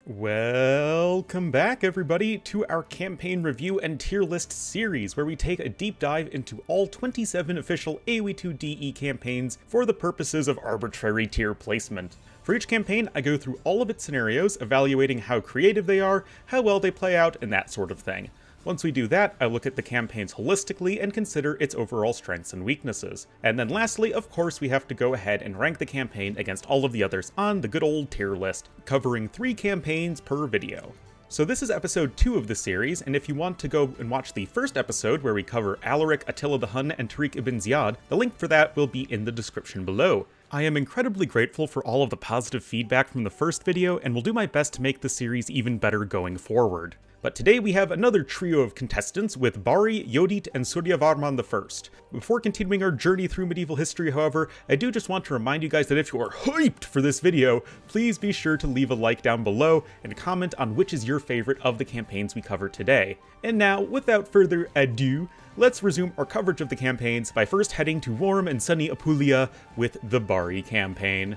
Welcome back, everybody, to our campaign review and tier list series, where we take a deep dive into all 27 official AoE2 DE campaigns for the purposes of arbitrary tier placement. For each campaign, I go through all of its scenarios, evaluating how creative they are, how well they play out, and that sort of thing. Once we do that, I look at the campaigns holistically and consider its overall strengths and weaknesses. And then lastly, of course, we have to go ahead and rank the campaign against all of the others on the good old tier list, covering 3 campaigns per video. So this is episode 2 of the series, and if you want to go and watch the first episode where we cover Alaric, Attila the Hun, and Tariq ibn Ziyad, the link for that will be in the description below. I am incredibly grateful for all of the positive feedback from the first video, and will do my best to make the series even better going forward. But today we have another trio of contestants with Bari, Yodit, and Suryavarman I. Before continuing our journey through medieval history, however, I do just want to remind you guys that if you are hyped for this video, please be sure to leave a like down below and comment on which is your favorite of the campaigns we cover today. And now, without further ado, let's resume our coverage of the campaigns by first heading to warm and sunny Apulia with the Bari campaign.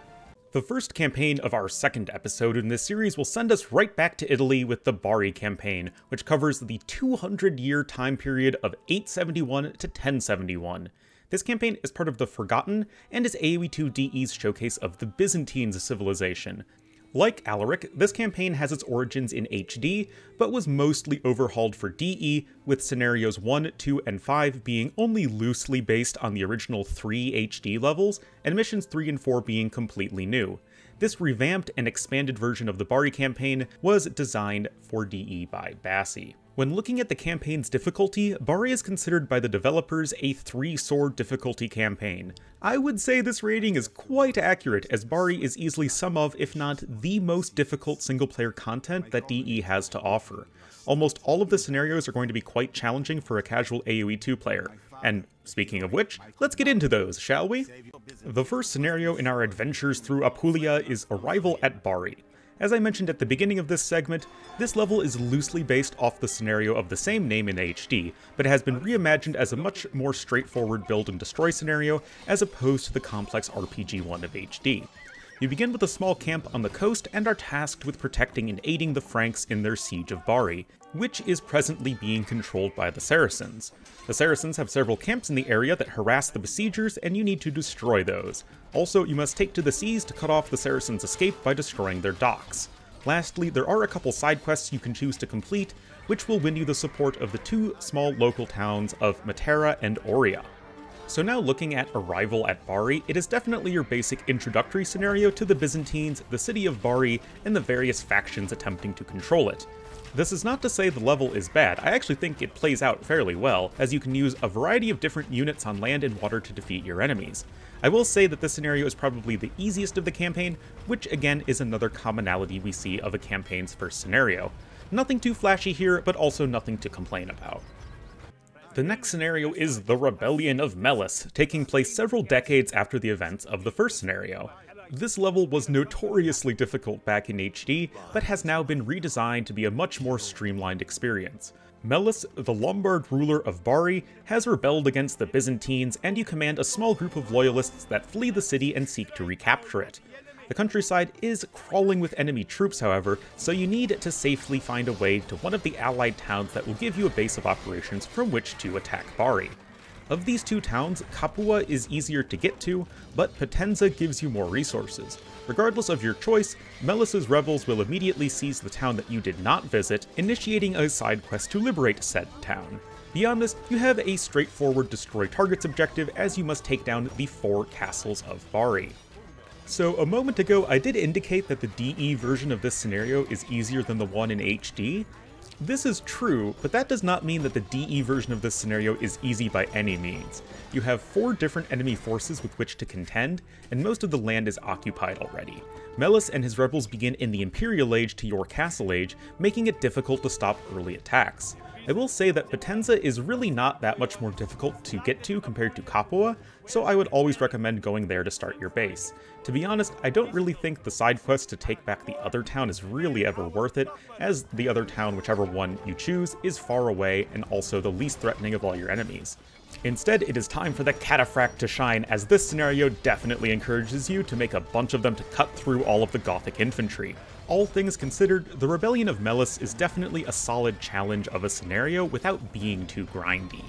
The first campaign of our second episode in this series will send us right back to Italy with the Bari campaign, which covers the 200-year time period of 871 to 1071. This campaign is part of the Forgotten, and is AoE2 DE's showcase of the Byzantine civilization. Like Alaric, this campaign has its origins in HD, but was mostly overhauled for DE, with scenarios 1, 2, and 5 being only loosely based on the original 3 HD levels, and missions 3 and 4 being completely new. This revamped and expanded version of the Bari campaign was designed for DE by Bassi. When looking at the campaign's difficulty, Bari is considered by the developers a 3-sword difficulty campaign. I would say this rating is quite accurate, as Bari is easily some of, if not the most difficult single-player content that DE has to offer. Almost all of the scenarios are going to be quite challenging for a casual AoE2 player. And speaking of which, let's get into those, shall we? The first scenario in our adventures through Apulia is Arrival at Bari. As I mentioned at the beginning of this segment, this level is loosely based off the scenario of the same name in HD, but has been reimagined as a much more straightforward build and destroy scenario as opposed to the complex RPG one of HD. You begin with a small camp on the coast and are tasked with protecting and aiding the Franks in their siege of Bari, which is presently being controlled by the Saracens. The Saracens have several camps in the area that harass the besiegers, and you need to destroy those. Also, you must take to the seas to cut off the Saracens' escape by destroying their docks. Lastly, there are a couple side quests you can choose to complete, which will win you the support of the 2 small local towns of Matera and Oria. So now looking at Arrival at Bari, it is definitely your basic introductory scenario to the Byzantines, the city of Bari, and the various factions attempting to control it. This is not to say the level is bad. I actually think it plays out fairly well, as you can use a variety of different units on land and water to defeat your enemies. I will say that this scenario is probably the easiest of the campaign, which again is another commonality we see of a campaign's first scenario. Nothing too flashy here, but also nothing to complain about. The next scenario is the Rebellion of Melis, taking place several decades after the events of the first scenario. This level was notoriously difficult back in HD, but has now been redesigned to be a much more streamlined experience. Melis, the Lombard ruler of Bari, has rebelled against the Byzantines, and you command a small group of loyalists that flee the city and seek to recapture it. The countryside is crawling with enemy troops, however, so you need to safely find a way to one of the allied towns that will give you a base of operations from which to attack Bari. Of these 2 towns, Capua is easier to get to, but Potenza gives you more resources. Regardless of your choice, Melis's rebels will immediately seize the town that you did not visit, initiating a side quest to liberate said town. Beyond this, you have a straightforward destroy targets objective, as you must take down the 4 castles of Bari. So a moment ago I did indicate that the DE version of this scenario is easier than the one in HD. This is true, but that does not mean that the DE version of this scenario is easy by any means. You have 4 different enemy forces with which to contend, and most of the land is occupied already. Melis and his rebels begin in the Imperial Age to your Castle Age, making it difficult to stop early attacks. I will say that Potenza is really not that much more difficult to get to compared to Capua, so I would always recommend going there to start your base. To be honest, I don't really think the side quest to take back the other town is really ever worth it, as the other town, whichever one you choose, is far away and also the least threatening of all your enemies. Instead, it is time for the Cataphract to shine, as this scenario definitely encourages you to make a bunch of them to cut through all of the Gothic infantry. all things considered, the Rebellion of Melis is definitely a solid challenge of a scenario without being too grindy.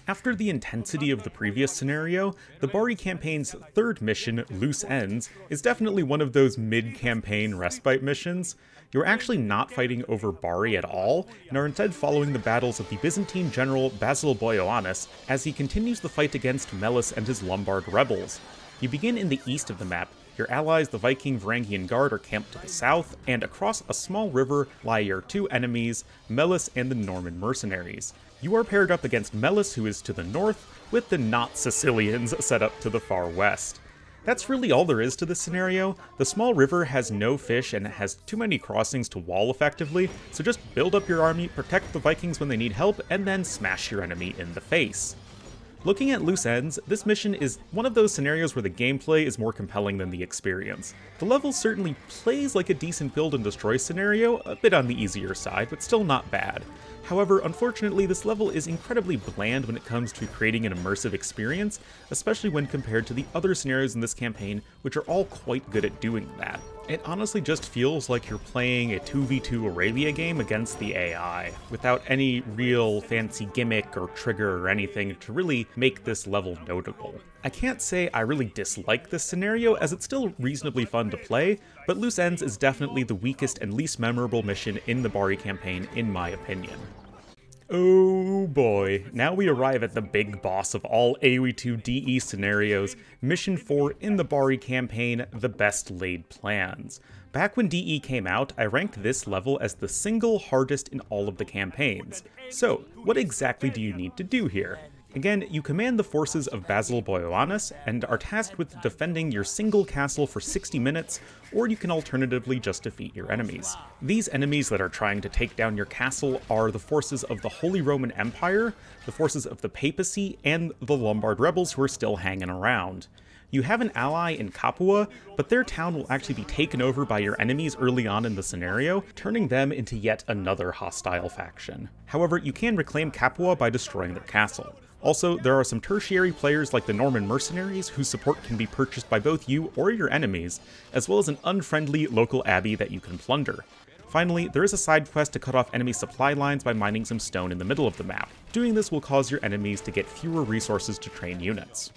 After the intensity of the previous scenario, the Bari campaign's third mission, Loose Ends, is definitely one of those mid-campaign respite missions. You're actually not fighting over Bari at all, and are instead following the battles of the Byzantine general Basil Boioannis as he continues the fight against Melis and his Lombard rebels. You begin in the east of the map. Your allies, the Viking Varangian Guard, are camped to the south, and across a small river lie your two enemies, Melis and the Norman mercenaries. You are paired up against Melis, who is to the north, with the not Sicilians set up to the far west. That's really all there is to this scenario. The small river has no fish and has too many crossings to wall effectively, so just build up your army, protect the Vikings when they need help, and then smash your enemy in the face. Looking at Loose Ends, this mission is one of those scenarios where the gameplay is more compelling than the experience. The level certainly plays like a decent build and destroy scenario, a bit on the easier side, but still not bad. However, unfortunately, this level is incredibly bland when it comes to creating an immersive experience, especially when compared to the other scenarios in this campaign, which are all quite good at doing that. It honestly just feels like you're playing a 2v2 Arabia game against the AI, without any real fancy gimmick or trigger or anything to really make this level notable. I can't say I really dislike this scenario, as it's still reasonably fun to play, but Loose Ends is definitely the weakest and least memorable mission in the Bari campaign, in my opinion. Oh boy, now we arrive at the big boss of all AoE2 DE scenarios, Mission 4 in the Bari campaign, The Best Laid Plans. Back when DE came out, I ranked this level as the single hardest in all of the campaigns. So, what exactly do you need to do here? Again, you command the forces of Basil Boioannis and are tasked with defending your single castle for 60 minutes, or you can alternatively just defeat your enemies. These enemies that are trying to take down your castle are the forces of the Holy Roman Empire, the forces of the papacy, and the Lombard rebels who are still hanging around. You have an ally in Capua, but their town will actually be taken over by your enemies early on in the scenario, turning them into yet another hostile faction. However, you can reclaim Capua by destroying their castle. Also, there are some tertiary players like the Norman mercenaries whose support can be purchased by both you or your enemies, as well as an unfriendly local abbey that you can plunder. Finally, there is a side quest to cut off enemy supply lines by mining some stone in the middle of the map. Doing this will cause your enemies to get fewer resources to train units.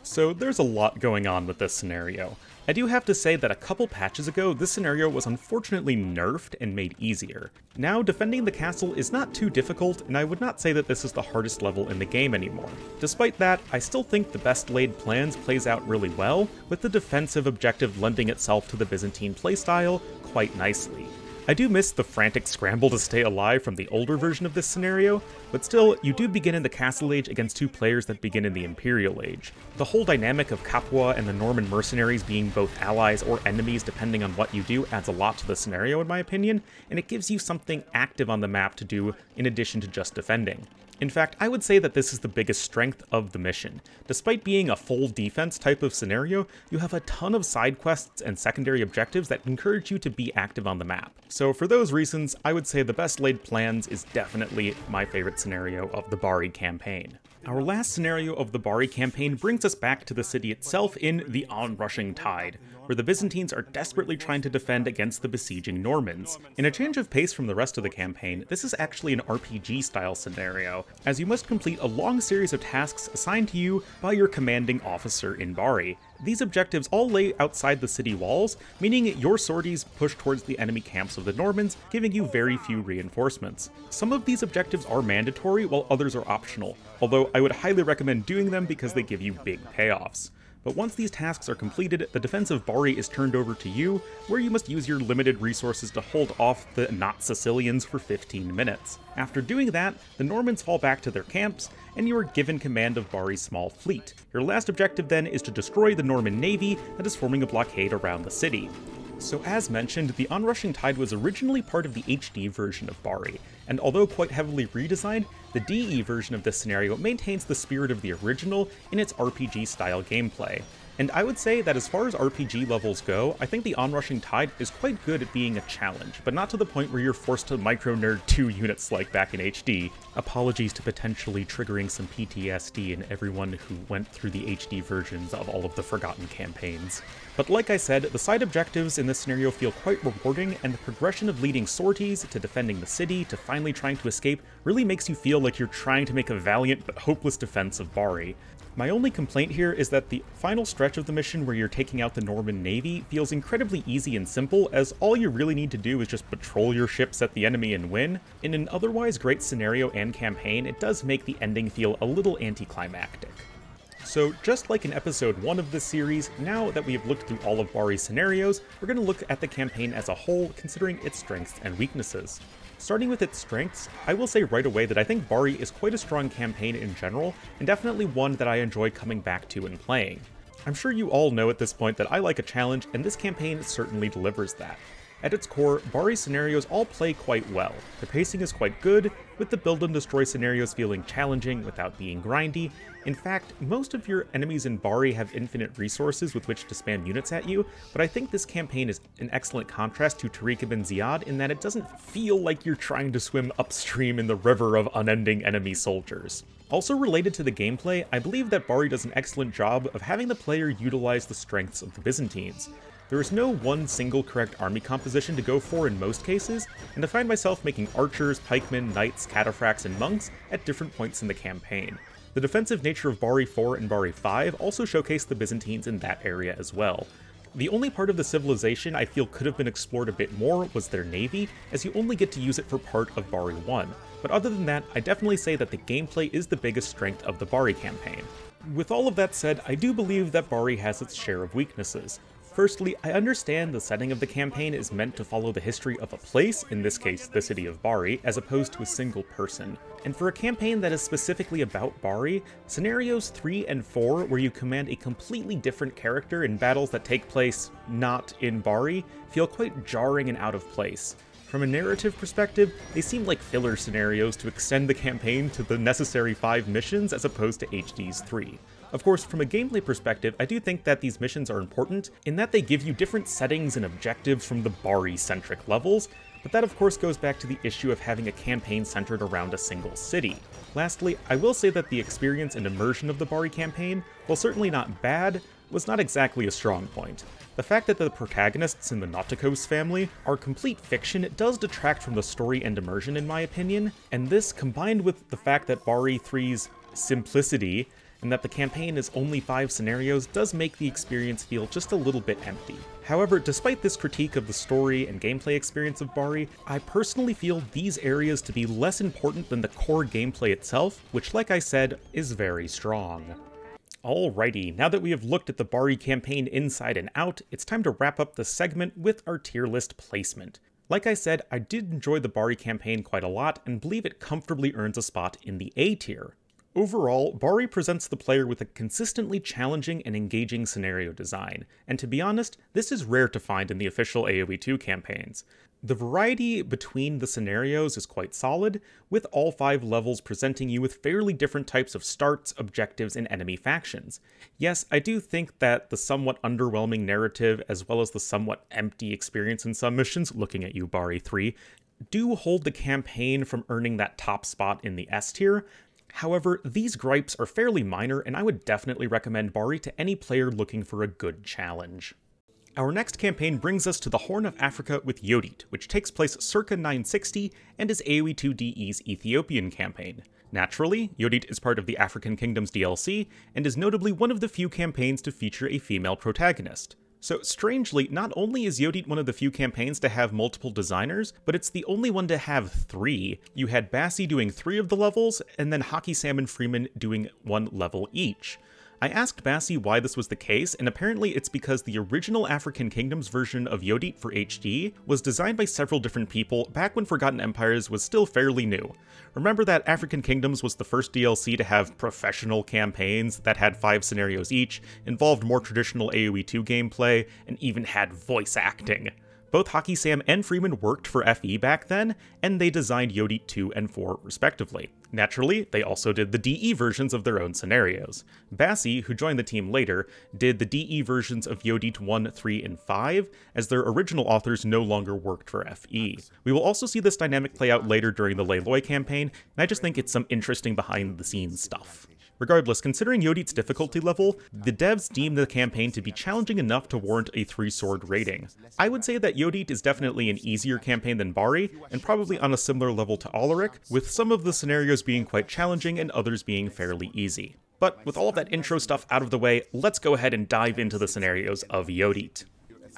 So there's a lot going on with this scenario. I do have to say that a couple patches ago, this scenario was unfortunately nerfed and made easier. Now, defending the castle is not too difficult, and I would not say that this is the hardest level in the game anymore. Despite that, I still think the Best Laid Plans plays out really well, with the defensive objective lending itself to the Byzantine playstyle quite nicely. I do miss the frantic scramble to stay alive from the older version of this scenario, but still, you do begin in the Castle Age against two players that begin in the Imperial Age. The whole dynamic of Capua and the Norman mercenaries being both allies or enemies depending on what you do adds a lot to the scenario in my opinion, and it gives you something active on the map to do in addition to just defending. In fact, I would say that this is the biggest strength of the mission. Despite being a full defense type of scenario, you have a ton of side quests and secondary objectives that encourage you to be active on the map. So for those reasons, I would say the Best Laid Plans is definitely my favorite scenario of the Bari campaign. Our last scenario of the Bari campaign brings us back to the city itself in the onrushing tide, where the Byzantines are desperately trying to defend against the besieging Normans. In a change of pace from the rest of the campaign, this is actually an RPG-style scenario, as you must complete a long series of tasks assigned to you by your commanding officer in Bari. These objectives all lay outside the city walls, meaning your sorties push towards the enemy camps of the Normans, giving you very few reinforcements. Some of these objectives are mandatory, while others are optional, although I would highly recommend doing them because they give you big payoffs. But once these tasks are completed, the defense of Bari is turned over to you, where you must use your limited resources to hold off the not Sicilians for 15 minutes. After doing that, the Normans fall back to their camps, and you are given command of Bari's small fleet. Your last objective then is to destroy the Norman navy that is forming a blockade around the city. So as mentioned, the Onrushing Tide was originally part of the HD version of Bari, and although quite heavily redesigned, the DE version of this scenario maintains the spirit of the original in its RPG-style gameplay. And I would say that as far as RPG levels go, I think the Onrushing Tide is quite good at being a challenge, but not to the point where you're forced to micro-nerd 2 units like back in HD. Apologies to potentially triggering some PTSD in everyone who went through the HD versions of all of the Forgotten campaigns. But like I said, the side objectives in this scenario feel quite rewarding, and the progression of leading sorties, to defending the city, to finally trying to escape, really makes you feel like you're trying to make a valiant but hopeless defense of Bari. My only complaint here is that the final stretch of the mission where you're taking out the Norman Navy feels incredibly easy and simple, as all you really need to do is just patrol your ships at the enemy and win. In an otherwise great scenario and campaign, it does make the ending feel a little anticlimactic. So just like in episode 1 of this series, now that we have looked through all of Bari's scenarios, we're going to look at the campaign as a whole, considering its strengths and weaknesses. Starting with its strengths, I will say right away that I think Bari is quite a strong campaign in general, and definitely one that I enjoy coming back to and playing. I'm sure you all know at this point that I like a challenge, and this campaign certainly delivers that. At its core, Bari's scenarios all play quite well. The pacing is quite good, with the build and destroy scenarios feeling challenging without being grindy. In fact, most of your enemies in Bari have infinite resources with which to spam units at you, but I think this campaign is an excellent contrast to Tariq ibn Ziyad in that it doesn't feel like you're trying to swim upstream in the river of unending enemy soldiers. Also related to the gameplay, I believe that Bari does an excellent job of having the player utilize the strengths of the Byzantines. There is no one single correct army composition to go for in most cases, and I find myself making archers, pikemen, knights, cataphracts, and monks at different points in the campaign. The defensive nature of Bari 4 and Bari 5 also showcase the Byzantines in that area as well. The only part of the civilization I feel could have been explored a bit more was their navy, as you only get to use it for part of Bari 1, but other than that, I definitely say that the gameplay is the biggest strength of the Bari campaign. With all of that said, I do believe that Bari has its share of weaknesses. Firstly, I understand the setting of the campaign is meant to follow the history of a place, in this case the city of Bari, as opposed to a single person. And for a campaign that is specifically about Bari, scenarios 3 and 4, where you command a completely different character in battles that take place not in Bari, feel quite jarring and out of place. From a narrative perspective, they seem like filler scenarios to extend the campaign to the necessary 5 missions as opposed to HD's 3. Of course, from a gameplay perspective, I do think that these missions are important in that they give you different settings and objectives from the Bari-centric levels, but that of course goes back to the issue of having a campaign centered around a single city. Lastly, I will say that the experience and immersion of the Bari campaign, while certainly not bad, was not exactly a strong point. The fact that the protagonists in the Nauticos family are complete fiction does detract from the story and immersion in my opinion, and this combined with the fact that Bari 3's simplicity and that the campaign is only 5 scenarios does make the experience feel just a little bit empty. However, despite this critique of the story and gameplay experience of Bari, I personally feel these areas to be less important than the core gameplay itself, which like I said, is very strong. Alrighty, now that we have looked at the Bari campaign inside and out, it's time to wrap up the segment with our tier list placement. Like I said, I did enjoy the Bari campaign quite a lot and believe it comfortably earns a spot in the A tier. Overall, Bari presents the player with a consistently challenging and engaging scenario design, and to be honest, this is rare to find in the official AoE2 campaigns. The variety between the scenarios is quite solid, with all 5 levels presenting you with fairly different types of starts, objectives, and enemy factions. Yes, I do think that the somewhat underwhelming narrative, as well as the somewhat empty experience in some missions, looking at you Bari 3, do hold the campaign from earning that top spot in the S tier. However, these gripes are fairly minor, and I would definitely recommend Bari to any player looking for a good challenge. Our next campaign brings us to the Horn of Africa with Yodit, which takes place circa 960 and is AoE2DE's Ethiopian campaign. Naturally, Yodit is part of the African Kingdoms DLC, and is notably one of the few campaigns to feature a female protagonist. So strangely, not only is Yodit one of the few campaigns to have multiple designers, but it's the only one to have 3. You had Bassi doing 3 of the levels, and then Hockey Sam and Freeman doing 1 level each. I asked Bassi why this was the case, and apparently it's because the original African Kingdoms version of Yodit for HD was designed by several different people back when Forgotten Empires was still fairly new. Remember that African Kingdoms was the first DLC to have professional campaigns that had 5 scenarios each, involved more traditional AoE2 gameplay, and even had voice acting. Both Hockey Sam and Freeman worked for FE back then, and they designed Yodit 2 and 4 respectively. Naturally, they also did the DE versions of their own scenarios. Bassi, who joined the team later, did the DE versions of Yodit 1, 3, and 5, as their original authors no longer worked for FE. We will also see this dynamic play out later during the Leiloi campaign, and I just think it's some interesting behind-the-scenes stuff. Regardless, considering Yodit's difficulty level, the devs deemed the campaign to be challenging enough to warrant a 3-sword rating. I would say that Yodit is definitely an easier campaign than Bari, and probably on a similar level to Alaric, with some of the scenarios being quite challenging and others being fairly easy. But with all of that intro stuff out of the way, let's go ahead and dive into the scenarios of Yodit.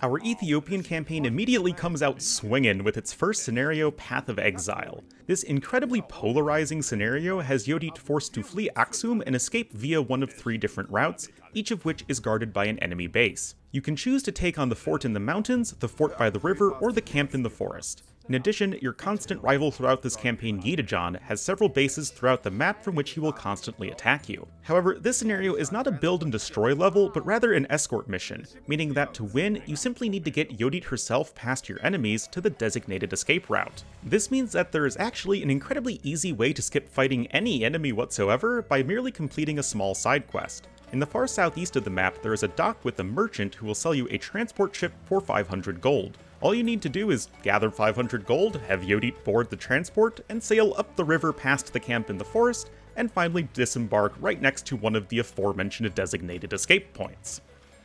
Our Ethiopian campaign immediately comes out swinging with its first scenario, Path of Exile. This incredibly polarizing scenario has Yodit forced to flee Aksum and escape via one of 3 different routes, each of which is guarded by an enemy base. You can choose to take on the fort in the mountains, the fort by the river, or the camp in the forest. In addition, your constant rival throughout this campaign, Yodit, has several bases throughout the map from which he will constantly attack you. However, this scenario is not a build and destroy level, but rather an escort mission, meaning that to win, you simply need to get Yodit herself past your enemies to the designated escape route. This means that there is actually an incredibly easy way to skip fighting any enemy whatsoever by merely completing a small side quest. In the far southeast of the map, there is a dock with a merchant who will sell you a transport ship for 500 gold. All you need to do is gather 500 gold, have Yodit board the transport, and sail up the river past the camp in the forest, and finally disembark right next to one of the aforementioned designated escape points.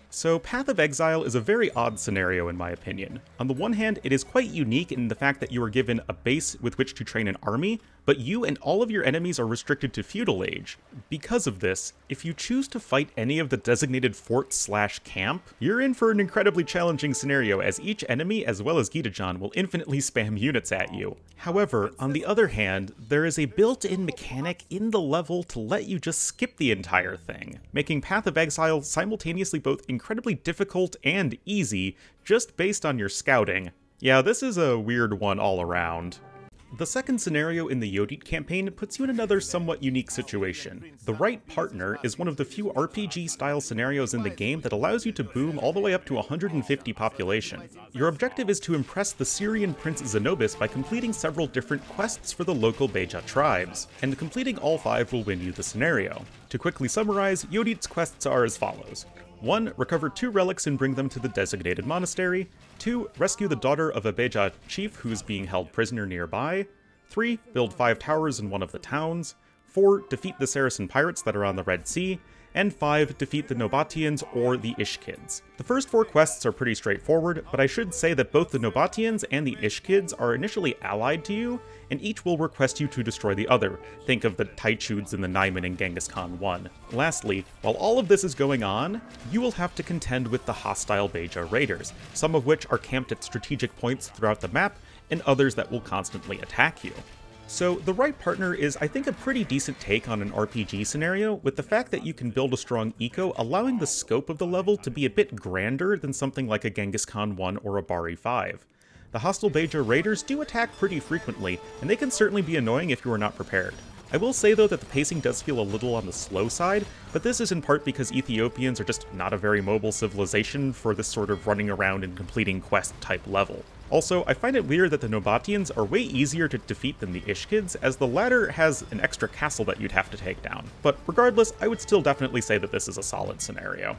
So Path of Exile is a very odd scenario in my opinion. On the one hand, it is quite unique in the fact that you are given a base with which to train an army, but you and all of your enemies are restricted to feudal age. Because of this, if you choose to fight any of the designated fort/camp, you're in for an incredibly challenging scenario as each enemy, as well as Gitajan, will infinitely spam units at you. However, on the other hand, there is a built-in mechanic in the level to let you just skip the entire thing, making Path of Exile simultaneously both incredibly difficult and easy, just based on your scouting. Yeah, this is a weird one all around. The second scenario in the Yodit campaign puts you in another somewhat unique situation. The Right Partner is one of the few RPG-style scenarios in the game that allows you to boom all the way up to 150 population. Your objective is to impress the Syrian Prince Zenobis by completing several different quests for the local Beja tribes, and completing all 5 will win you the scenario. To quickly summarize, Yodit's quests are as follows. 1. Recover 2 relics and bring them to the designated monastery. 2. Rescue the daughter of a Beja chief who is being held prisoner nearby. 3. Build 5 towers in one of the towns. 4. Defeat the Saracen pirates that are on the Red Sea. And 5. Defeat the Nobatians or the Ishkids. The first 4 quests are pretty straightforward, but I should say that both the Nobatians and the Ishkids are initially allied to you, and each will request you to destroy the other. Think of the Taichuds and the Naiman in Genghis Khan 1. Lastly, while all of this is going on, you will have to contend with the hostile Beja raiders, some of which are camped at strategic points throughout the map, and others that will constantly attack you. So the Right Partner is, I think, a pretty decent take on an RPG scenario, with the fact that you can build a strong eco, allowing the scope of the level to be a bit grander than something like a Genghis Khan 1 or a Bari 5. The hostile Beja raiders do attack pretty frequently, and they can certainly be annoying if you are not prepared. I will say though that the pacing does feel a little on the slow side, but this is in part because Ethiopians are just not a very mobile civilization for this sort of running around and completing quest type level. Also, I find it weird that the Nobatians are way easier to defeat than the Ishkids, as the latter has an extra castle that you'd have to take down. But regardless, I would still definitely say that this is a solid scenario.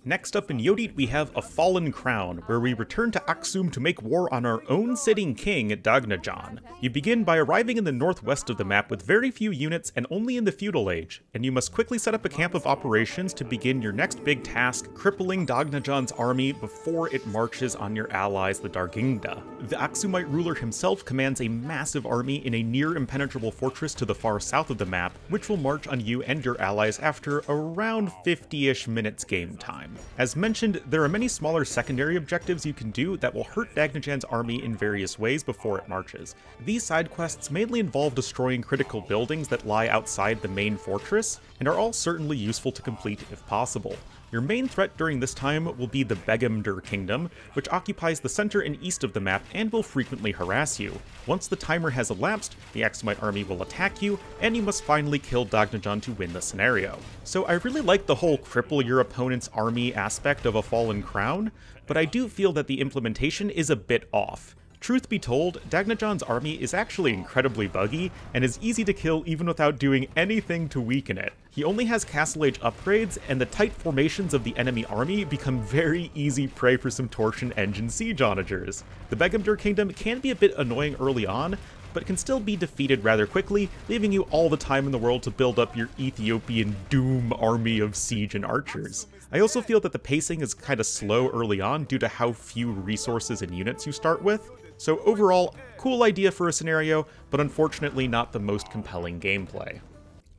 Next up in Yodit, we have A Fallen Crown, where we return to Aksum to make war on our own sitting king, Dagnajan. You begin by arriving in the northwest of the map with very few units and only in the feudal age, and you must quickly set up a camp of operations to begin your next big task, crippling Dagnajan's army before it marches on your allies, the Dargingda. The Aksumite ruler himself commands a massive army in a near-impenetrable fortress to the far south of the map, which will march on you and your allies after around 50-ish minutes game time. As mentioned, there are many smaller secondary objectives you can do that will hurt Dagnajan's army in various ways before it marches. These side quests mainly involve destroying critical buildings that lie outside the main fortress, and are all certainly useful to complete if possible. Your main threat during this time will be the Begemder Kingdom, which occupies the center and east of the map and will frequently harass you. Once the timer has elapsed, the Aksumite army will attack you, and you must finally kill Dagnajan to win the scenario. So I really like the whole cripple your opponent's army aspect of a Fallen Crown, but I do feel that the implementation is a bit off. Truth be told, Dagnajan's army is actually incredibly buggy, and is easy to kill even without doing anything to weaken it. He only has Castle Age upgrades, and the tight formations of the enemy army become very easy prey for some Torsion Engine siege onagers. The Begemder Kingdom can be a bit annoying early on, but can still be defeated rather quickly, leaving you all the time in the world to build up your Ethiopian Doom army of siege and archers. I also feel that the pacing is kinda slow early on due to how few resources and units you start with. So overall, cool idea for a scenario, but unfortunately not the most compelling gameplay.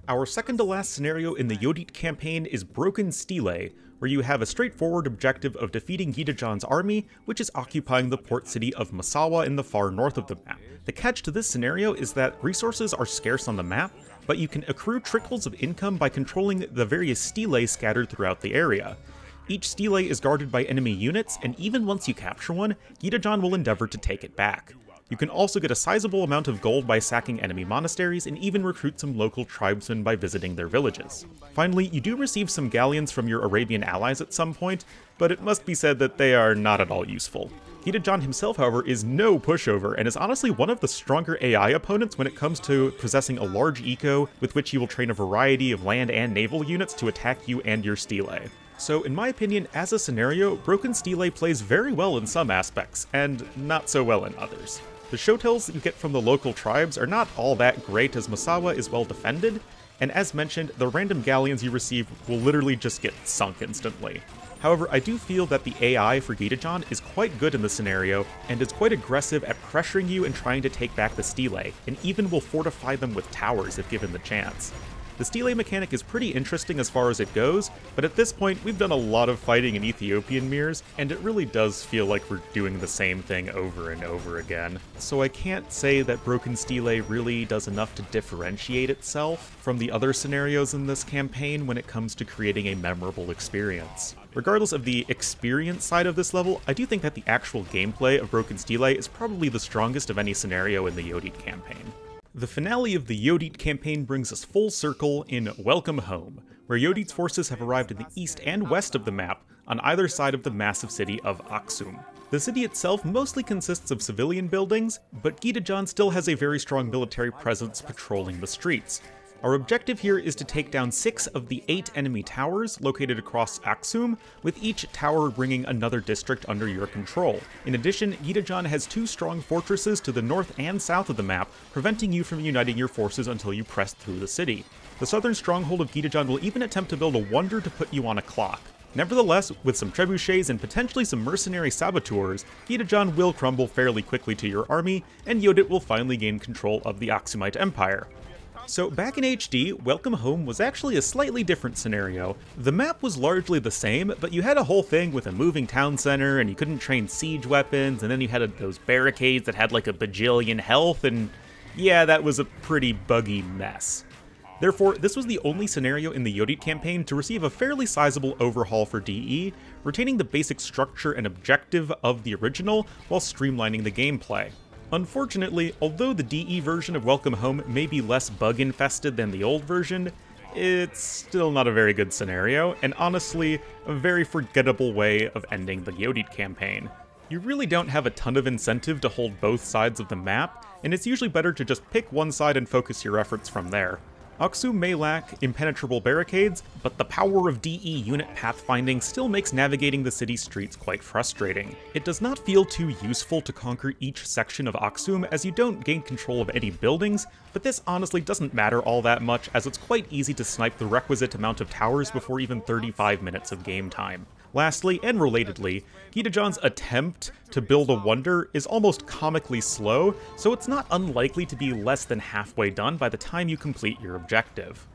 Our second to last scenario in the Yodit campaign is Broken Stele, where you have a straightforward objective of defeating Gitajan's army, which is occupying the port city of Masawa in the far north of the map. The catch to this scenario is that resources are scarce on the map, but you can accrue trickles of income by controlling the various stelae scattered throughout the area. Each stele is guarded by enemy units, and even once you capture one, Gitajan will endeavor to take it back. You can also get a sizable amount of gold by sacking enemy monasteries, and even recruit some local tribesmen by visiting their villages. Finally, you do receive some galleons from your Arabian allies at some point, but it must be said that they are not at all useful. Gitajan himself, however, is no pushover, and is honestly one of the stronger AI opponents when it comes to possessing a large eco with which he will train a variety of land and naval units to attack you and your stele. So in my opinion, as a scenario, Broken Stele plays very well in some aspects, and not so well in others. The showtells that you get from the local tribes are not all that great, as Masawa is well defended, and as mentioned, the random galleons you receive will literally just get sunk instantly. However, I do feel that the AI for Gitajan is quite good in this scenario, and is quite aggressive at pressuring you and trying to take back the stele, and even will fortify them with towers if given the chance. The stele mechanic is pretty interesting as far as it goes, but at this point we've done a lot of fighting in Ethiopian mirrors, and it really does feel like we're doing the same thing over and over again. So I can't say that Broken Stele really does enough to differentiate itself from the other scenarios in this campaign when it comes to creating a memorable experience. Regardless of the experience side of this level, I do think that the actual gameplay of Broken Stele is probably the strongest of any scenario in the Yodit campaign. The finale of the Yodit campaign brings us full circle in Welcome Home, where Yodit's forces have arrived in the east and west of the map, on either side of the massive city of Aksum. The city itself mostly consists of civilian buildings, but Gitajan still has a very strong military presence patrolling the streets. Our objective here is to take down 6 of the 8 enemy towers located across Aksum, with each tower bringing another district under your control. In addition, Gitajan has 2 strong fortresses to the north and south of the map, preventing you from uniting your forces until you press through the city. The southern stronghold of Gitajan will even attempt to build a wonder to put you on a clock. Nevertheless, with some trebuchets and potentially some mercenary saboteurs, Gitajan will crumble fairly quickly to your army, and Yodit will finally gain control of the Aksumite Empire. So back in HD, Welcome Home was actually a slightly different scenario. The map was largely the same, but you had a whole thing with a moving town center, and you couldn't train siege weapons, and then you had those barricades that had like a bajillion health, and yeah, that was a pretty buggy mess. Therefore, this was the only scenario in the Yodit campaign to receive a fairly sizable overhaul for DE, retaining the basic structure and objective of the original while streamlining the gameplay. Unfortunately, although the DE version of Welcome Home may be less bug-infested than the old version, it's still not a very good scenario, and honestly, a very forgettable way of ending the Yodit campaign. You really don't have a ton of incentive to hold both sides of the map, and it's usually better to just pick one side and focus your efforts from there. Aksum may lack impenetrable barricades, but the power of DE unit pathfinding still makes navigating the city streets quite frustrating. It does not feel too useful to conquer each section of Aksum, as you don't gain control of any buildings, but this honestly doesn't matter all that much, as it's quite easy to snipe the requisite amount of towers before even 35 minutes of game time. Lastly, and relatedly, Gitajan's attempt to build a wonder is almost comically slow, so it's not unlikely to be less than halfway done by the time you complete your objective.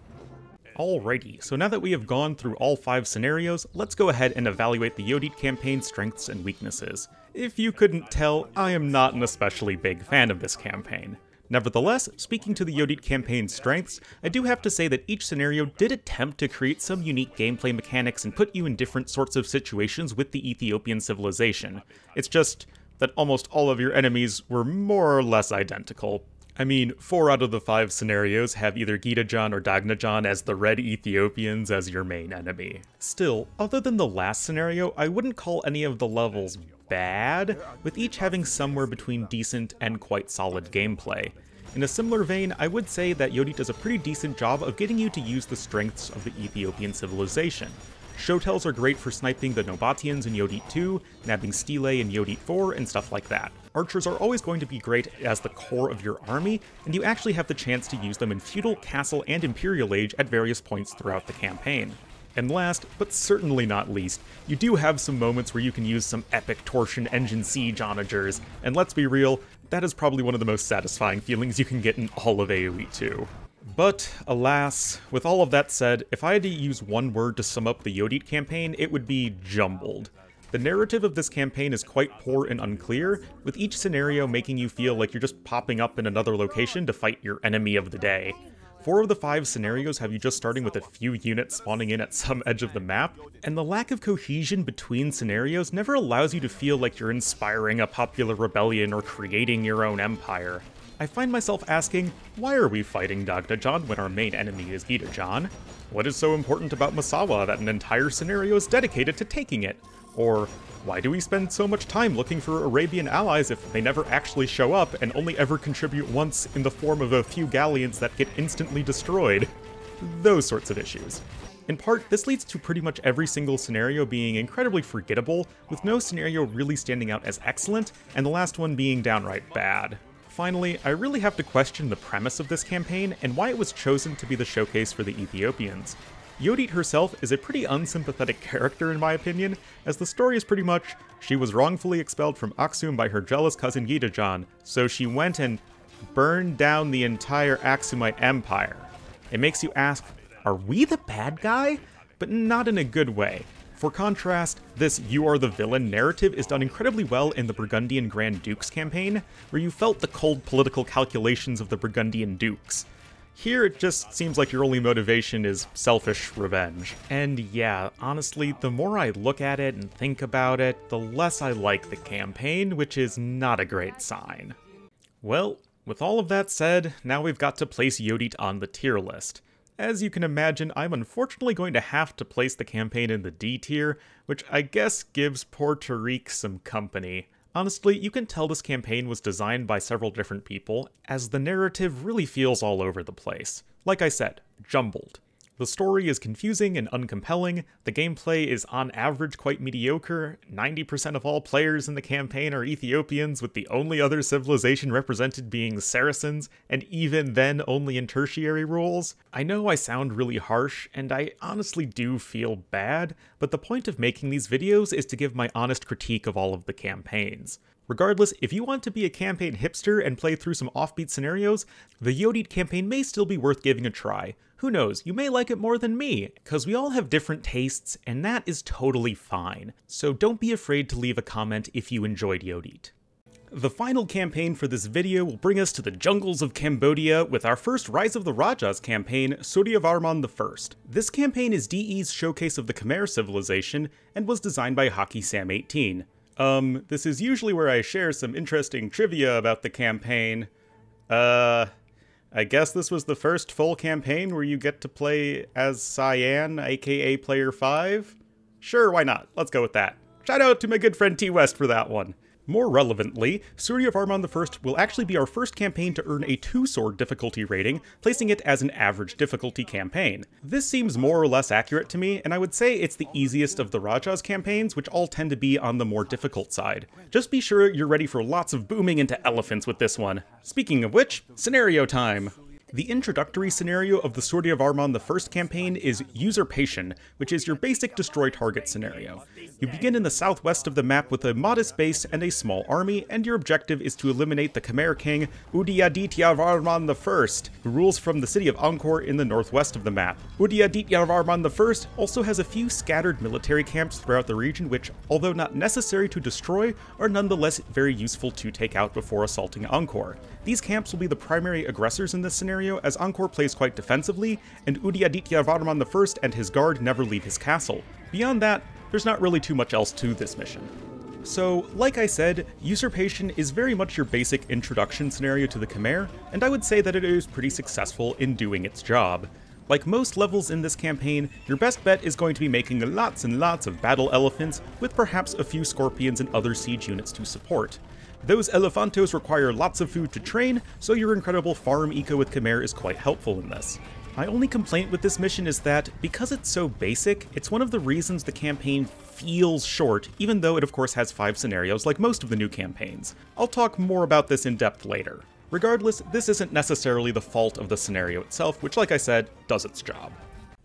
Alrighty, so now that we have gone through all 5 scenarios, let's go ahead and evaluate the Yodit campaign's strengths and weaknesses. If you couldn't tell, I am not an especially big fan of this campaign. Nevertheless, speaking to the Yodit campaign's strengths, I do have to say that each scenario did attempt to create some unique gameplay mechanics and put you in different sorts of situations with the Ethiopian civilization. It's just that almost all of your enemies were more or less identical. I mean, 4 out of the 5 scenarios have either Gitajan or Dagnajan as the Red Ethiopians as your main enemy. Still, other than the last scenario, I wouldn't call any of the levels bad, with each having somewhere between decent and quite solid gameplay. In a similar vein, I would say that Yodit does a pretty decent job of getting you to use the strengths of the Ethiopian civilization. Showtells are great for sniping the Nobatians in Yodit 2, nabbing Stele in Yodit 4, and stuff like that. Archers are always going to be great as the core of your army, and you actually have the chance to use them in Feudal, Castle, and Imperial Age at various points throughout the campaign. And last, but certainly not least, you do have some moments where you can use some epic torsion engine siege onagers, and let's be real, that is probably one of the most satisfying feelings you can get in all of AoE2. But, alas, with all of that said, if I had to use one word to sum up the Yodit campaign, it would be jumbled. The narrative of this campaign is quite poor and unclear, with each scenario making you feel like you're just popping up in another location to fight your enemy of the day. 4 of the 5 scenarios have you just starting with a few units spawning in at some edge of the map, and the lack of cohesion between scenarios never allows you to feel like you're inspiring a popular rebellion or creating your own empire. I find myself asking, why are we fighting Dagnajan when our main enemy is Gitajan? What is so important about Masawa that an entire scenario is dedicated to taking it? Or, why do we spend so much time looking for Arabian allies if they never actually show up and only ever contribute once in the form of a few galleons that get instantly destroyed? Those sorts of issues. In part, this leads to pretty much every single scenario being incredibly forgettable, with no scenario really standing out as excellent, and the last one being downright bad. Finally, I really have to question the premise of this campaign and why it was chosen to be the showcase for the Ethiopians. Yodit herself is a pretty unsympathetic character in my opinion, as the story is pretty much, she was wrongfully expelled from Aksum by her jealous cousin Gitajan, so she went and burned down the entire Aksumite Empire. It makes you ask, are we the bad guy? But not in a good way. For contrast, this "you are the villain" narrative is done incredibly well in the Burgundian Grand Dukes campaign, where you felt the cold political calculations of the Burgundian dukes. Here it just seems like your only motivation is selfish revenge. And yeah, honestly, the more I look at it and think about it, the less I like the campaign, which is not a great sign. Well, with all of that said, now we've got to place Yodit on the tier list. As you can imagine, I'm unfortunately going to have to place the campaign in the D tier, which I guess gives poor Tariq some company. Honestly, you can tell this campaign was designed by several different people, as the narrative really feels all over the place. Like I said, jumbled. The story is confusing and uncompelling, the gameplay is on average quite mediocre, 90% of all players in the campaign are Ethiopians, with the only other civilization represented being Saracens, and even then only in tertiary roles. I know I sound really harsh, and I honestly do feel bad, but the point of making these videos is to give my honest critique of all of the campaigns. Regardless, if you want to be a campaign hipster and play through some offbeat scenarios, the Yodit campaign may still be worth giving a try. Who knows, you may like it more than me, because we all have different tastes, and that is totally fine. So don't be afraid to leave a comment if you enjoyed Yodit. The final campaign for this video will bring us to the jungles of Cambodia with our first Rise of the Rajas campaign, Suryavarman I. This campaign is DE's showcase of the Khmer civilization, and was designed by HockeySam18. This is usually where I share some interesting trivia about the campaign. I guess this was the first full campaign where you get to play as Cyan, aka Player 5? Sure, why not? Let's go with that. Shout out to my good friend T West for that one. More relevantly, Suryavarman I will actually be our first campaign to earn a 2-sword difficulty rating, placing it as an average difficulty campaign. This seems more or less accurate to me, and I would say it's the easiest of the Rajas campaigns, which all tend to be on the more difficult side. Just be sure you're ready for lots of booming into elephants with this one. Speaking of which, scenario time! The introductory scenario of the Suryavarman I campaign is Usurpation, which is your basic destroy target scenario. You begin in the southwest of the map with a modest base and a small army, and your objective is to eliminate the Khmer king Udyadityavarman I, who rules from the city of Angkor in the northwest of the map. Udyadityavarman I also has a few scattered military camps throughout the region which, although not necessary to destroy, are nonetheless very useful to take out before assaulting Angkor. These camps will be the primary aggressors in this scenario, as Angkor plays quite defensively, and Suryavarman I and his guard never leave his castle. Beyond that, there's not really too much else to this mission. So, like I said, Usurpation is very much your basic introduction scenario to the Khmer, and I would say that it is pretty successful in doing its job. Like most levels in this campaign, your best bet is going to be making lots and lots of battle elephants, with perhaps a few scorpions and other siege units to support. Those Elefantos require lots of food to train, so your incredible farm eco with Khmer is quite helpful in this. My only complaint with this mission is that, because it's so basic, it's one of the reasons the campaign feels short, even though it of course has 5 scenarios like most of the new campaigns. I'll talk more about this in depth later. Regardless, this isn't necessarily the fault of the scenario itself, which, like I said, does its job.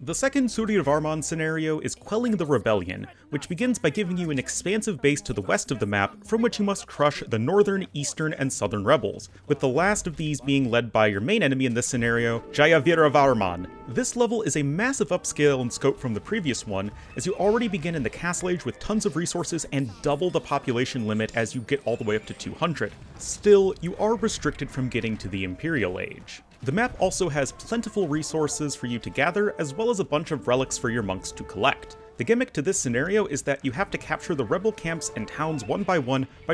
The second Suryavarman scenario is Quelling the Rebellion, which begins by giving you an expansive base to the west of the map, from which you must crush the northern, eastern, and southern rebels, with the last of these being led by your main enemy in this scenario, Suryavarman. This level is a massive upscale in scope from the previous one, as you already begin in the Castle Age with tons of resources and double the population limit as you get all the way up to 200. Still, you are restricted from getting to the Imperial Age. The map also has plentiful resources for you to gather, as well as a bunch of relics for your monks to collect. The gimmick to this scenario is that you have to capture the rebel camps and towns one by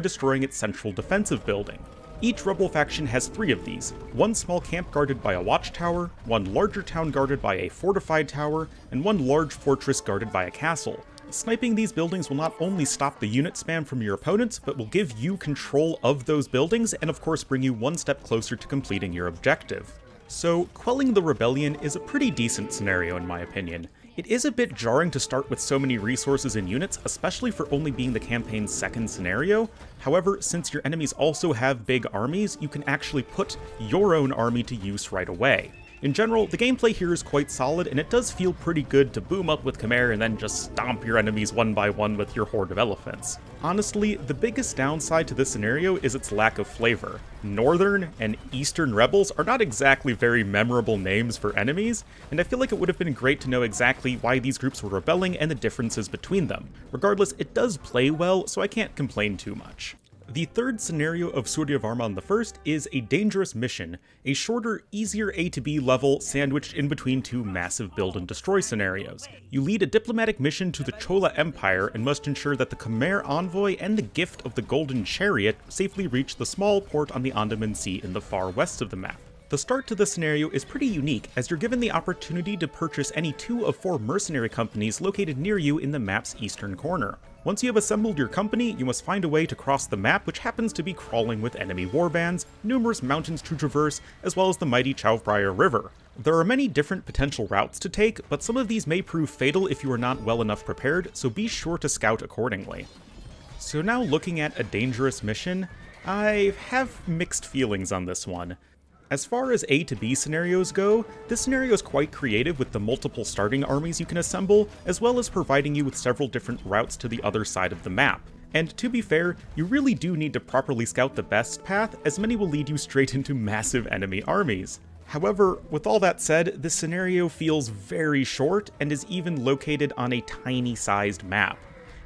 destroying its central defensive building. Each rebel faction has 3 of these, one small camp guarded by a watchtower, one larger town guarded by a fortified tower, and one large fortress guarded by a castle. Sniping these buildings will not only stop the unit spam from your opponents, but will give you control of those buildings and of course bring you one step closer to completing your objective. So, Quelling the Rebellion is a pretty decent scenario in my opinion. It is a bit jarring to start with so many resources and units, especially for only being the campaign's second scenario. However, since your enemies also have big armies, you can actually put your own army to use right away. In general, the gameplay here is quite solid, and it does feel pretty good to boom up with Khmer and then just stomp your enemies one by one with your horde of elephants. Honestly, the biggest downside to this scenario is its lack of flavor. Northern and Eastern rebels are not exactly very memorable names for enemies, and I feel like it would have been great to know exactly why these groups were rebelling and the differences between them. Regardless, it does play well, so I can't complain too much. The third scenario of Suryavarman I is a dangerous mission, a shorter, easier A to B level sandwiched in between 2 massive build and destroy scenarios. You lead a diplomatic mission to the Chola Empire and must ensure that the Khmer envoy and the gift of the Golden Chariot safely reach the small port on the Andaman Sea in the far west of the map. The start to this scenario is pretty unique, as you're given the opportunity to purchase any 2 of 4 mercenary companies located near you in the map's eastern corner. Once you have assembled your company, you must find a way to cross the map, which happens to be crawling with enemy warbands, numerous mountains to traverse, as well as the mighty Chowbriar River. There are many different potential routes to take, but some of these may prove fatal if you are not well enough prepared, so be sure to scout accordingly. So now looking at a dangerous mission, I have mixed feelings on this one. As far as A to B scenarios go, this scenario is quite creative with the multiple starting armies you can assemble, as well as providing you with several different routes to the other side of the map. And to be fair, you really do need to properly scout the best path, as many will lead you straight into massive enemy armies. However, with all that said, this scenario feels very short and is even located on a tiny sized map.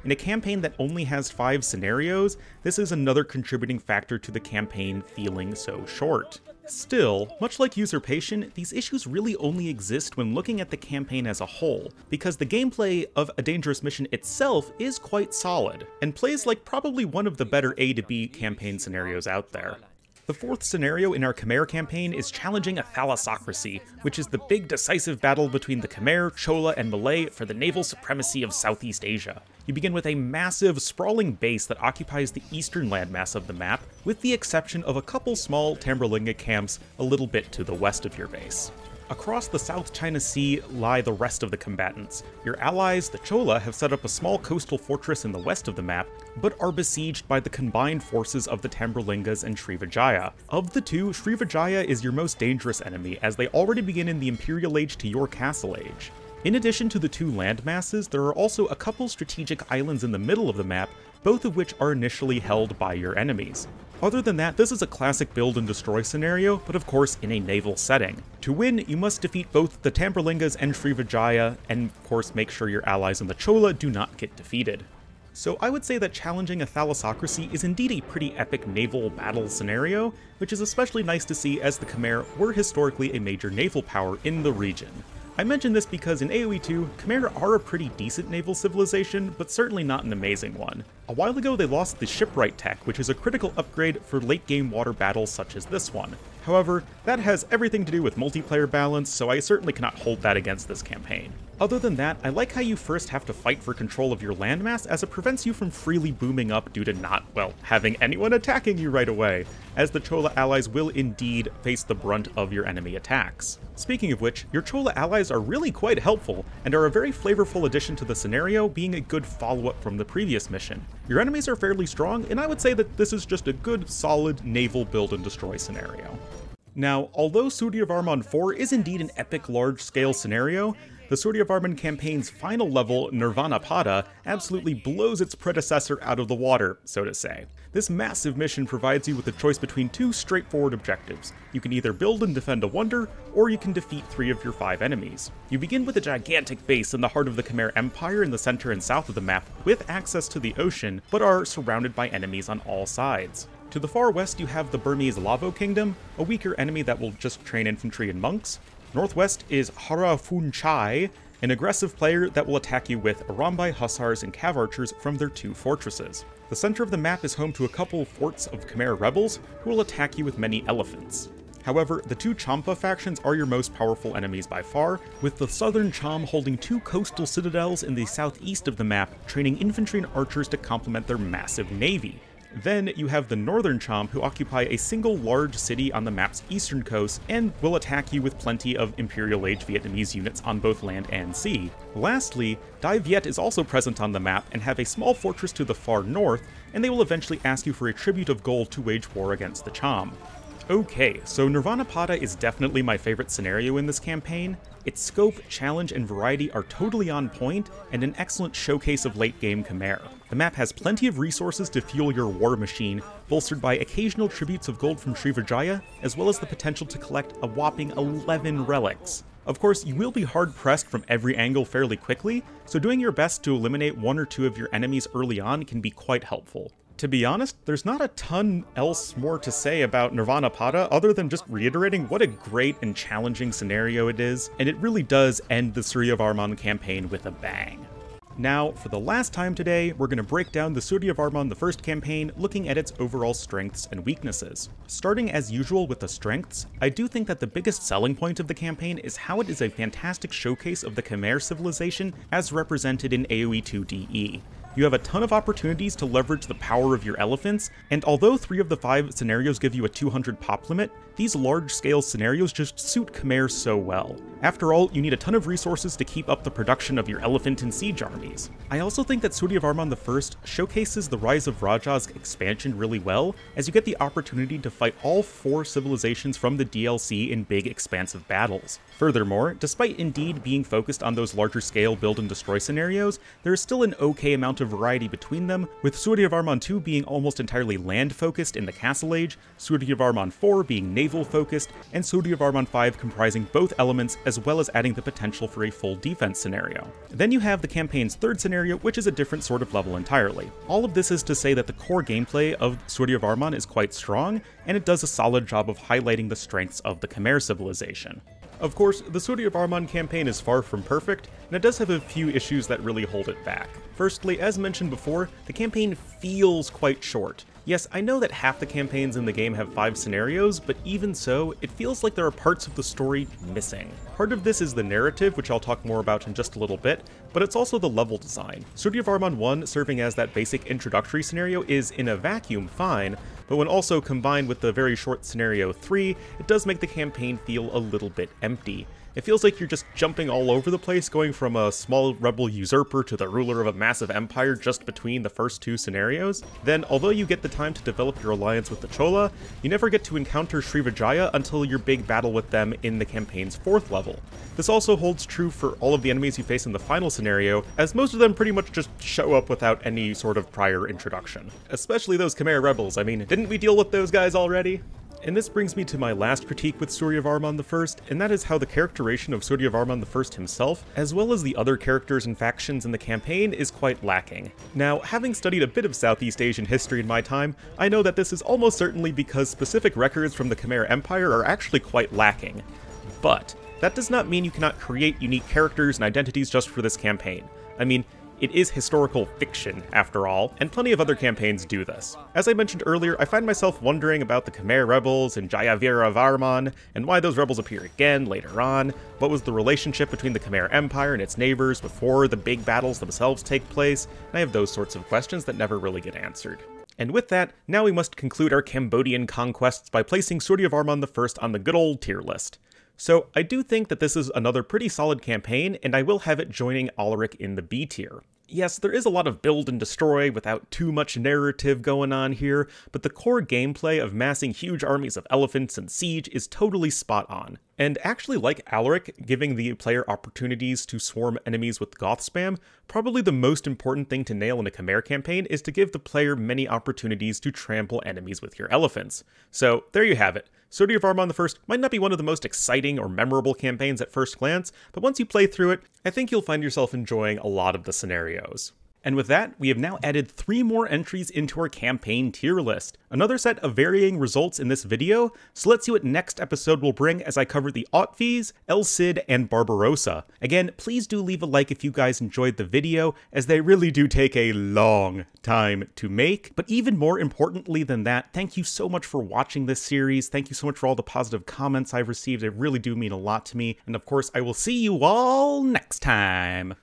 In a campaign that only has 5 scenarios, this is another contributing factor to the campaign feeling so short. Still, much like Usurpation, these issues really only exist when looking at the campaign as a whole, because the gameplay of A Dangerous Mission itself is quite solid, and plays like probably one of the better A to B campaign scenarios out there. The 4th scenario in our Khmer campaign is challenging a thalassocracy, which is the big decisive battle between the Khmer, Chola, and Malay for the naval supremacy of Southeast Asia. You begin with a massive, sprawling base that occupies the eastern landmass of the map, with the exception of a couple small Tambralinga camps a little bit to the west of your base. Across the South China Sea lie the rest of the combatants. Your allies, the Chola, have set up a small coastal fortress in the west of the map, but are besieged by the combined forces of the Tambralingas and Srivijaya. Of the 2, Srivijaya is your most dangerous enemy, as they already begin in the Imperial Age to your Castle Age. In addition to the 2 landmasses, there are also a couple strategic islands in the middle of the map, both of which are initially held by your enemies. Other than that, this is a classic build and destroy scenario, but of course in a naval setting. To win, you must defeat both the Tambralingas and Srivijaya, and of course make sure your allies in the Chola do not get defeated. So I would say that challenging a thalassocracy is indeed a pretty epic naval battle scenario, which is especially nice to see as the Khmer were historically a major naval power in the region. I mention this because in AoE2, Khmer are a pretty decent naval civilization, but certainly not an amazing one. A while ago they lost the shipwright tech, which is a critical upgrade for late game water battles such as this one. However, that has everything to do with multiplayer balance, so I certainly cannot hold that against this campaign. Other than that, I like how you first have to fight for control of your landmass, as it prevents you from freely booming up due to not, well, having anyone attacking you right away, as the Chola allies will indeed face the brunt of your enemy attacks. Speaking of which, your Chola allies are really quite helpful, and are a very flavorful addition to the scenario, being a good follow-up from the previous mission. Your enemies are fairly strong, and I would say that this is just a good, solid naval build and destroy scenario. Now, although Suryavarman IV is indeed an epic large-scale scenario, the Suryavarman campaign's final level, Nirvana Pada, absolutely blows its predecessor out of the water, so to say. This massive mission provides you with a choice between two straightforward objectives. You can either build and defend a wonder, or you can defeat 3 of your 5 enemies. You begin with a gigantic base in the heart of the Khmer Empire in the center and south of the map, with access to the ocean, but are surrounded by enemies on all sides. To the far west you have the Burmese Lavo Kingdom, a weaker enemy that will just train infantry and monks. Northwest is Harafun Chai, an aggressive player that will attack you with Arambai Hussars and Cav Archers from their 2 fortresses. The center of the map is home to a couple forts of Khmer rebels, who will attack you with many elephants. However, the 2 Champa factions are your most powerful enemies by far, with the southern Cham holding 2 coastal citadels in the southeast of the map, training infantry and archers to complement their massive navy. Then you have the northern Cham, who occupy a single large city on the map's eastern coast and will attack you with plenty of Imperial Age Vietnamese units on both land and sea. Lastly, Dai Viet is also present on the map and have a small fortress to the far north, and they will eventually ask you for a tribute of gold to wage war against the Cham. Okay, so Nirvana Pada is definitely my favorite scenario in this campaign. Its scope, challenge, and variety are totally on point, and an excellent showcase of late-game Khmer. The map has plenty of resources to fuel your war machine, bolstered by occasional tributes of gold from Srivijaya, as well as the potential to collect a whopping 11 relics. Of course, you will be hard-pressed from every angle fairly quickly, so doing your best to eliminate 1 or 2 of your enemies early on can be quite helpful. To be honest, there's not a ton else more to say about Nirvana Pada other than just reiterating what a great and challenging scenario it is, and it really does end the Suryavarman campaign with a bang. Now, for the last time today, we're going to break down the Suryavarman I campaign, looking at its overall strengths and weaknesses. Starting as usual with the strengths, I do think that the biggest selling point of the campaign is how it is a fantastic showcase of the Khmer civilization as represented in AoE2 DE. You have a ton of opportunities to leverage the power of your elephants, and although 3 of the 5 scenarios give you a 200 pop limit, these large-scale scenarios just suit Khmer so well. After all, you need a ton of resources to keep up the production of your elephant and siege armies. I also think that Suryavarman I showcases the Rise of Raja's expansion really well, as you get the opportunity to fight all 4 civilizations from the DLC in big expansive battles. Furthermore, despite indeed being focused on those larger scale build and destroy scenarios, there is still an okay amount of variety between them, with Suryavarman II being almost entirely land focused in the Castle Age, Suryavarman IV being naval focused, and Suryavarman V comprising both elements as well as adding the potential for a full defense scenario. Then you have the campaign's 3rd scenario, which is a different sort of level entirely. All of this is to say that the core gameplay of Suryavarman is quite strong, and it does a solid job of highlighting the strengths of the Khmer civilization. Of course, the Suryavarman campaign is far from perfect, and it does have a few issues that really hold it back. Firstly, as mentioned before, the campaign feels quite short. Yes, I know that half the campaigns in the game have 5 scenarios, but even so, it feels like there are parts of the story missing. Part of this is the narrative, which I'll talk more about in just a little bit, but it's also the level design. Suryavarman I serving as that basic introductory scenario is, in a vacuum, fine, but when also combined with the very short scenario 3, it does make the campaign feel a little bit empty. It feels like you're just jumping all over the place, going from a small rebel usurper to the ruler of a massive empire just between the first 2 scenarios. Then, although you get the time to develop your alliance with the Chola, you never get to encounter Srivijaya until your big battle with them in the campaign's 4th level. This also holds true for all of the enemies you face in the final scenario, as most of them pretty much just show up without any sort of prior introduction. Especially those Khmer rebels. I mean, didn't we deal with those guys already? And this brings me to my last critique with Suryavarman I, and that is how the characterization of Suryavarman I himself, as well as the other characters and factions in the campaign, is quite lacking. Now, having studied a bit of Southeast Asian history in my time, I know that this is almost certainly because specific records from the Khmer Empire are actually quite lacking. But that does not mean you cannot create unique characters and identities just for this campaign. I mean, it is historical fiction, after all, and plenty of other campaigns do this. As I mentioned earlier, I find myself wondering about the Khmer rebels and Suryavarman, and why those rebels appear again later on, what was the relationship between the Khmer Empire and its neighbors before the big battles themselves take place, and I have those sorts of questions that never really get answered. And with that, now we must conclude our Cambodian conquests by placing Suryavarman I on the good old tier list. So I do think that this is another pretty solid campaign, and I will have it joining Alaric in the B tier. Yes, there is a lot of build and destroy without too much narrative going on here, but the core gameplay of massing huge armies of elephants and siege is totally spot on. And actually, like Alaric, giving the player opportunities to swarm enemies with goth spam, probably the most important thing to nail in a Khmer campaign is to give the player many opportunities to trample enemies with your elephants. So there you have it. Suryavarman I might not be one of the most exciting or memorable campaigns at first glance, but once you play through it, I think you'll find yourself enjoying a lot of the scenarios. And with that, we have now added 3 more entries into our campaign tier list. Another set of varying results in this video, so let's see what next episode will bring as I cover the Otvies, El Cid, and Barbarossa. Again, please do leave a like if you guys enjoyed the video, as they really do take a long time to make. But even more importantly than that, thank you so much for watching this series. Thank you so much for all the positive comments I've received. They really do mean a lot to me. And of course, I will see you all next time.